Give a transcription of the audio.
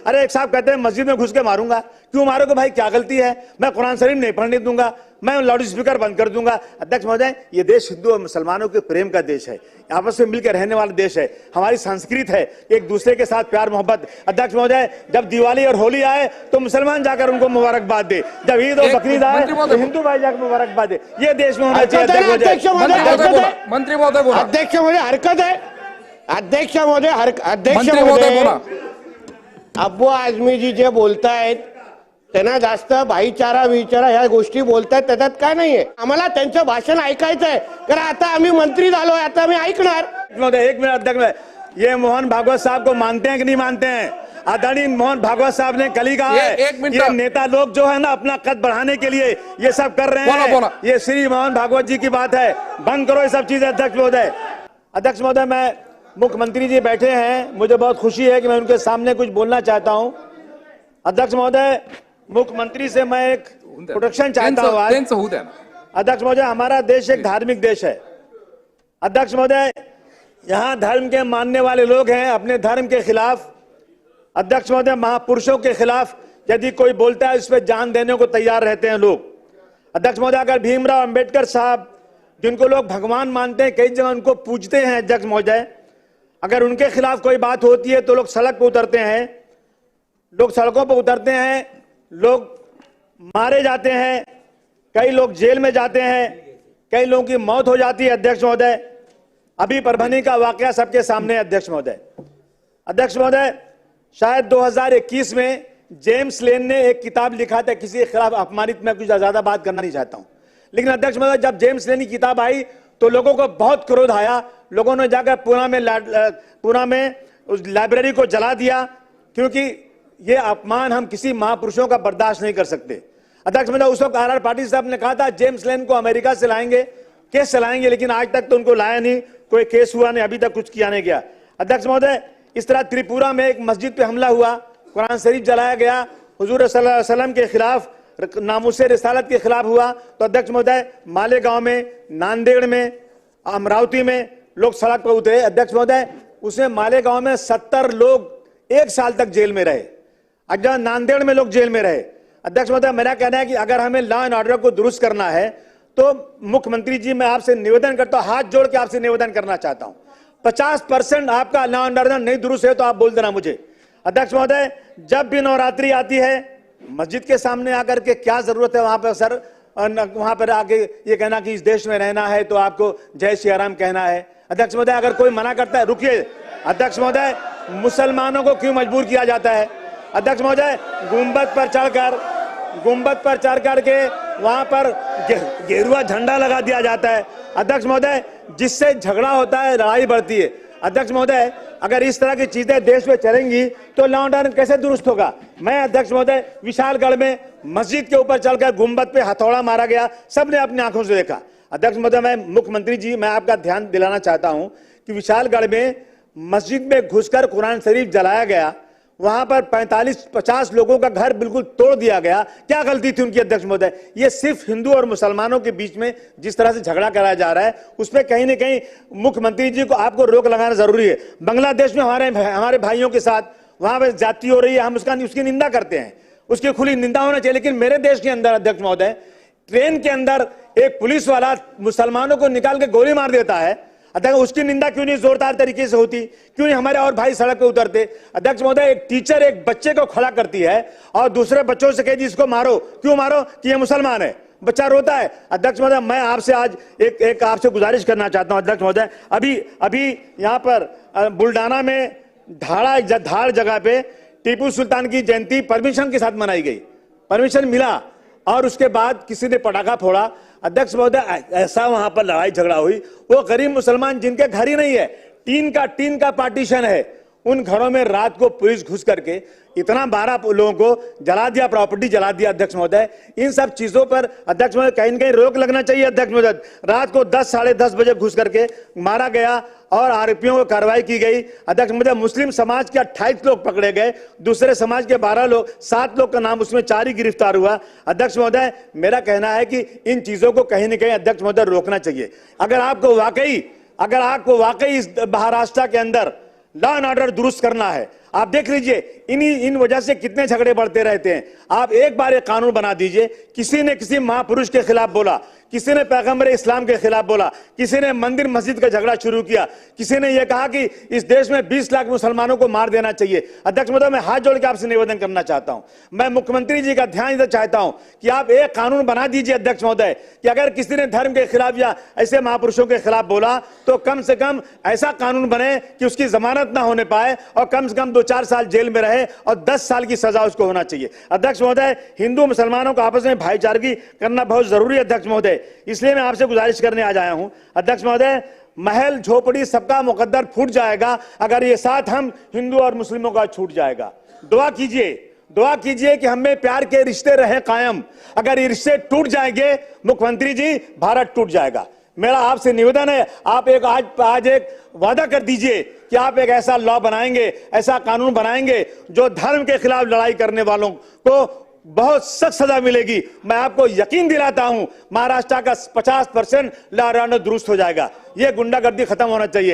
अरे एक साहब कहते हैं मस्जिद में घुस के मारूंगा, क्यों मारोगे भाई, क्या गलती है? मैं कुरान शरीफ नहीं पढ़ने दूंगा, मैं लाउड स्पीकर बंद कर दूंगा। अध्यक्ष महोदय, ये देश हिंदू और मुसलमानों के प्रेम का देश है, आपस में मिलकर रहने वाला देश है, हमारी संस्कृति है एक दूसरे के साथ प्यार मोहब्बत। अध्यक्ष महोदय, जब दिवाली और होली आए तो मुसलमान जाकर उनको मुबारकबाद दे, जब ईद और बकरीद आए तो हिंदू भाई जाकर मुबारकबाद दे। ये देश में होना चाहिए। अध्यक्ष मंत्री महोदय बोला, अध्यक्ष महोदय हरकत है, अध्यक्ष महोदय अध्यक्ष मंत्री महोदय बोला, अब्बू आझमी जी जे बोलतायत त्यांना जास्त भाईचारा विचारा ह्या गोष्टी बोलतायत, त्याच्यात काय नाहीये। आम्हाला त्यांचं भाषण ऐकायचंय, कारण आता आम्ही मंत्री झालोय, आता आम्ही ऐकणार। महोदय एक मिनट, अध्यक्ष, ये मोहन भागवत साहब को मानते हैं कि नहीं मानते हैं? आदरणीय मोहन भागवत साहब ने कल ही कहा है, ये नेता लोग जो है ना अपना कद बढ़ाने के लिए ये सब कर रहे हैं। ये श्री मोहन भागवत जी की बात है, बंद करो ये सब चीजें। अध्यक्ष महोदय, अध्यक्ष महोदय, मैं मुख्यमंत्री जी बैठे हैं, मुझे बहुत खुशी है कि मैं उनके सामने कुछ बोलना चाहता हूं। अध्यक्ष महोदय, मुख्यमंत्री से मैं एक प्रोटेक्शन चाहता हूं। अध्यक्ष महोदय, हमारा देश एक धार्मिक देश है। अध्यक्ष महोदय, यहाँ धर्म के मानने वाले लोग हैं, अपने धर्म के खिलाफ, अध्यक्ष महोदय, महापुरुषों के खिलाफ यदि कोई बोलता है उस पर जान देने को तैयार रहते हैं लोग। अध्यक्ष महोदय, अगर भीमराव अंबेडकर साहब, जिनको लोग भगवान मानते हैं, कई जगह उनको पूजते हैं, अध्यक्ष महोदय, अगर उनके खिलाफ कोई बात होती है तो लोग सड़क पर उतरते हैं, लोग सड़कों पर उतरते हैं, लोग मारे जाते हैं, कई लोग जेल में जाते हैं, कई लोगों की मौत हो जाती है। अध्यक्ष महोदय, अभी परभनी का वाकया सबके सामने है। अध्यक्ष महोदय, अध्यक्ष महोदय, शायद 2021 में जेम्स लेन ने एक किताब लिखा था, किसी के खिलाफ अपमानित, मैं कुछ ज्यादा बात करना नहीं चाहता हूं, लेकिन अध्यक्ष महोदय, जब जेम्स लेन की किताब आई तो लोगों को बहुत क्रोध आया, लोगों ने जाकर पुणे में उस लाइब्रेरी को जला दिया, क्योंकि ये अपमान हम किसी महापुरुषों का बर्दाश्त नहीं कर सकते। अध्यक्ष महोदय, उस वक्त आर पाटिल साहब ने कहा था जेम्स लेन को अमेरिका से लाएंगे, केस चलाएंगे, लेकिन आज तक तो उनको लाया नहीं, कोई केस हुआ नहीं, अभी तक कुछ किया नहीं गया। अध्यक्ष महोदय, इस तरह त्रिपुरा में एक मस्जिद पे हमला हुआ, कुरान शरीफ जलाया गया, हुजूर सल्लल्लाहु अलैहि वसल्लम के खिलाफ, नामुसे रिसालत के खिलाफ हुआ, तो अध्यक्ष महोदय, मालेगांव में, नांदेड़ में, अमरावती में लोग सड़क पर उतरे। अध्यक्ष महोदय, उसमें मालेगांव में 70 लोग 1 साल तक जेल में रहे, अगर नांदेड़ में लोग जेल में रहे। अध्यक्ष महोदय, मेरा कहना है कि अगर हमें लॉ एंड ऑर्डर को दुरुस्त करना है तो मुख्यमंत्री जी, मैं आपसे निवेदन करता हूं, हाथ जोड़ के आपसे निवेदन करना चाहता हूं, 50% आपका लॉ एंड ऑर्डर नहीं दुरुस्त है तो आप बोल देना मुझे। अध्यक्ष महोदय, जब भी नवरात्रि आती है, मस्जिद के सामने आकर के क्या जरूरत है वहां पर सर, वहां पर आके ये कहना कि इस देश में रहना है तो आपको जय श्री राम कहना है। अध्यक्ष महोदय, अगर कोई मना करता है, रुकिए अध्यक्ष महोदय, मुसलमानों को क्यों मजबूर किया जाता है? अध्यक्ष महोदय, गुंबद पर चढ़ करके वहां पर गेरुआ झंडा लगा दिया जाता है। अध्यक्ष महोदय, जिससे झगड़ा होता है, लड़ाई बढ़ती है। अध्यक्ष महोदय, अगर इस तरह की चीजें देश में चलेंगी तो लॉ एंड ऑर्डर कैसे दुरुस्त होगा? मैं अध्यक्ष महोदय, विशालगढ़ में मस्जिद के ऊपर चढ़कर गुंबद पे हथौड़ा मारा गया, सबने अपनी आंखों से देखा। अध्यक्ष महोदय, मैं मुख्यमंत्री जी, मैं आपका ध्यान दिलाना चाहता हूं कि विशालगढ़ में मस्जिद में घुसकर कुरान शरीफ जलाया गया, वहां पर 45-50 लोगों का घर बिल्कुल तोड़ दिया गया। क्या गलती थी उनकी? अध्यक्ष महोदय, ये सिर्फ हिंदू और मुसलमानों के बीच में जिस तरह से झगड़ा कराया जा रहा है, उस पर कहीं ना कहीं मुख्यमंत्री जी को आपको रोक लगाना जरूरी है। बांग्लादेश में हमारे भाइयों के साथ वहां पर जाति हो रही है, हम उसकी निंदा करते हैं, उसकी खुली निंदा होना चाहिए, लेकिन मेरे देश के अंदर अध्यक्ष महोदय, ट्रेन के अंदर एक पुलिस वाला मुसलमानों को निकाल के गोली मार देता है। अध्यक्ष, उसकी निंदा क्यों नहीं जोरदार तरीके से होती? क्यों नहीं हमारे और भाई सड़क पे उतरते? अध्यक्ष महोदय, एक टीचर एक बच्चे को खड़ा करती है और दूसरे बच्चों से कहती इसको मारो, क्यों मारो? कि ये मुसलमान है, बच्चा रोता है। अध्यक्ष महोदय, मैं आपसे आज एक आपसे गुजारिश करना चाहता हूं। अध्यक्ष महोदय, अभी यहाँ पर बुल्डाना में धाड़ जगह पे टीपू सुल्तान की जयंती परमिशन के साथ मनाई गई, परमिशन मिला, और उसके बाद किसी ने पटाखा फोड़ा। अध्यक्ष महोदय, ऐसा वहां पर लड़ाई झगड़ा हुई, वो गरीब मुसलमान जिनके घर ही नहीं है, टीन का पार्टीशन है, उन घरों में रात को पुलिस घुस करके इतना 12 लोगों को जला दिया, प्रॉपर्टी जला दिया। अध्यक्ष महोदय, इन सब चीजों पर अध्यक्ष महोदय कहीं न कहीं रोक लगना चाहिए। अध्यक्ष महोदय, रात को 10 साढ़े 10 बजे घुस करके मारा गया और आरोपियों को कार्रवाई की गई। अध्यक्ष महोदय, मुस्लिम समाज के 28 लोग पकड़े गए, दूसरे समाज के 7 लोग का नाम, उसमें 4 ही गिरफ्तार हुआ। अध्यक्ष महोदय, मेरा कहना है कि इन चीजों को कहीं न कहीं अध्यक्ष महोदय रोकना चाहिए। अगर आपको वाकई इस महाराष्ट्र के अंदर लॉ एंड ऑर्डर दुरुस्त करना है, आप देख लीजिए इन वजह से कितने झगड़े बढ़ते रहते हैं। आप एक बार एक कानून बना दीजिए, किसी ने किसी महापुरुष के खिलाफ बोला, किसी ने पैगंबर इस्लाम के खिलाफ बोला, किसी ने मंदिर मस्जिद का झगड़ा शुरू किया, किसी ने यह कहा कि इस देश में 20 लाख मुसलमानों को मार देना चाहिए। अध्यक्ष महोदय, मैं हाथ जोड़ के आपसे निवेदन करना चाहता हूं, मैं मुख्यमंत्री जी का ध्यान इधर चाहता हूं कि आप एक कानून बना दीजिए अध्यक्ष महोदय कि अगर किसी ने धर्म के खिलाफ या ऐसे महापुरुषों के खिलाफ बोला तो कम से कम ऐसा कानून बने कि उसकी जमानत ना होने पाए और कम से कम 2-4 साल जेल में रहे और 10 साल की सजा उसको होना चाहिए। अध्यक्ष महोदय, हिंदू मुसलमानों को आपस में भाईचारगी करना बहुत जरूरी है अध्यक्ष महोदय, इसलिए मैं आपसे गुजारिश करने आज आया हूं। अध्यक्ष महोदय, महल झोपड़ी सबका मुकद्दर फूट जाएगा अगर ये साथ हम हिंदू और मुस्लिमों का छूट जाएगा। दुआ कीजिए कि हमें प्यार के रिश्ते रहे कायम। अगर ये रिश्ते टूट जाएंगे मुख्यमंत्री जी, भारत टूट जाएगा। मेरा आपसे निवेदन है, आप आज एक वादा कर दीजिए कि आप एक ऐसा लॉ बनाएंगे, ऐसा कानून बनाएंगे जो धर्म के खिलाफ लड़ाई करने वालों को बहुत सख्त सजा मिलेगी। मैं आपको यकीन दिलाता हूं महाराष्ट्र का 50% लॉ एंड ऑर्डर दुरुस्त हो जाएगा। यह गुंडागर्दी खत्म होना चाहिए।